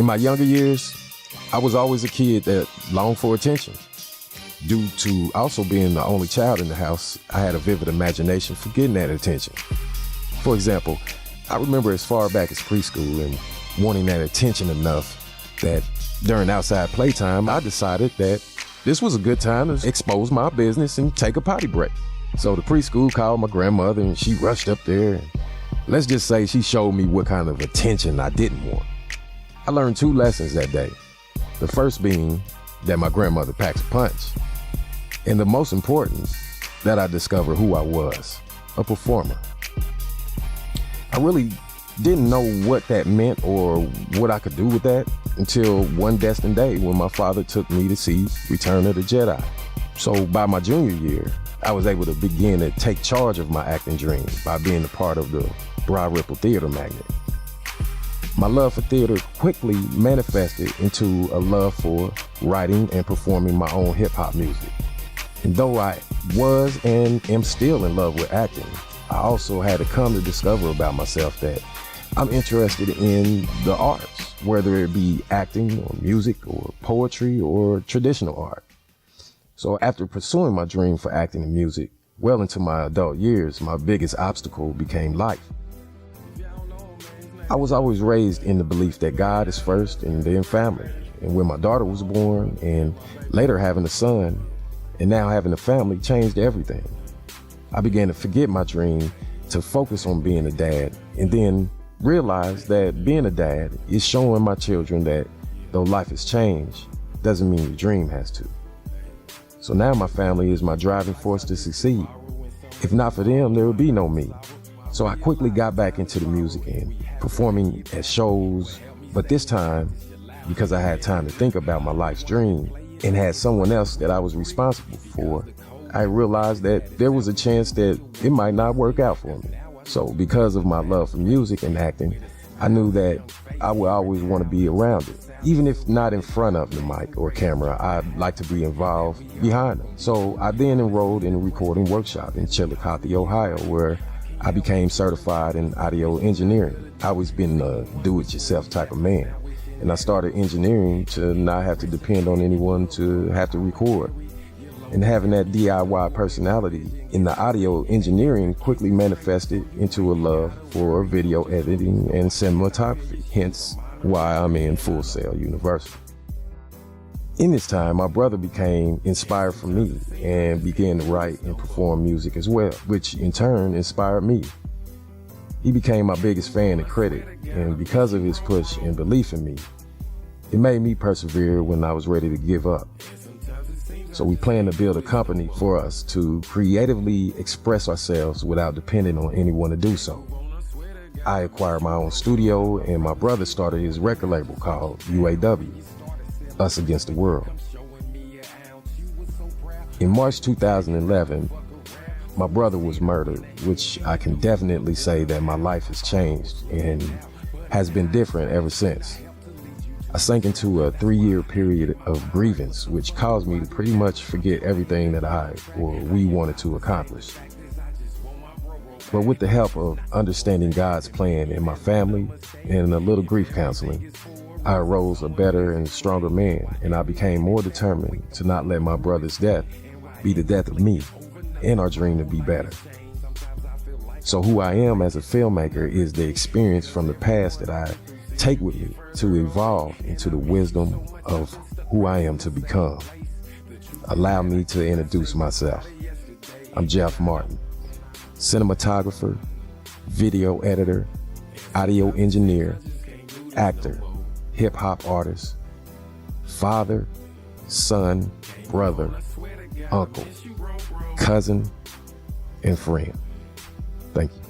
In my younger years, I was always a kid that longed for attention. Due to also being the only child in the house, I had a vivid imagination for getting that attention. For example, I remember as far back as preschool and wanting that attention enough that during outside playtime, I decided that this was a good time to expose my business and take a potty break. So the preschool called my grandmother and she rushed up there. And let's just say she showed me what kind of attention I didn't want. I learned 2 lessons that day. The first being that my grandmother packs a punch. And the most important, that I discovered who I was, a performer. I really didn't know what that meant or what I could do with that until one destined day when my father took me to see Return of the Jedi. So by my junior year, I was able to begin to take charge of my acting dream by being a part of the Broad Ripple Theater Magnet. My love for theater quickly manifested into a love for writing and performing my own hip-hop music. And though I was and am still in love with acting, I also had to come to discover about myself that I'm interested in the arts, whether it be acting or music or poetry or traditional art. So after pursuing my dream for acting and music, well into my adult years, my biggest obstacle became life. I was always raised in the belief that God is first and then family. And when my daughter was born and later having a son and now having a family changed everything. I began to forget my dream to focus on being a dad and then realize that being a dad is showing my children that though life has changed, doesn't mean your dream has to. So now my family is my driving force to succeed. If not for them, there would be no me. So I quickly got back into the music and performing at shows, but this time, because I had time to think about my life's dream and had someone else that I was responsible for, I realized that there was a chance that it might not work out for me. So because of my love for music and acting, I knew that I would always want to be around it. Even if not in front of the mic or camera, I'd like to be involved behind them. So I then enrolled in a recording workshop in Chillicothe, Ohio, where I became certified in audio engineering. I always been a do-it-yourself type of man. And I started engineering to not have to depend on anyone to have to record. And having that DIY personality in the audio engineering quickly manifested into a love for video editing and cinematography, hence why I'm in Full Sail University. In this time, my brother became inspired from me and began to write and perform music as well, which in turn inspired me. He became my biggest fan and critic, and because of his push and belief in me, it made me persevere when I was ready to give up. So we plan to build a company for us to creatively express ourselves without depending on anyone to do so. I acquired my own studio, and my brother started his record label called UAW, Us Against the World. In March 2011, my brother was murdered, which I can definitely say that my life has changed and has been different ever since. I sank into a 3-year period of grievance, which caused me to pretty much forget everything that we wanted to accomplish. But with the help of understanding God's plan in my family and a little grief counseling, I arose a better and stronger man, and I became more determined to not let my brother's death be the death of me and our dream to be better. So who I am as a filmmaker is the experience from the past that I take with me to evolve into the wisdom of who I am to become. Allow me to introduce myself. I'm Jeff Martin, cinematographer, video editor, audio engineer, actor, hip-hop artist, father, son, brother, uncle, cousin, and friend. Thank you.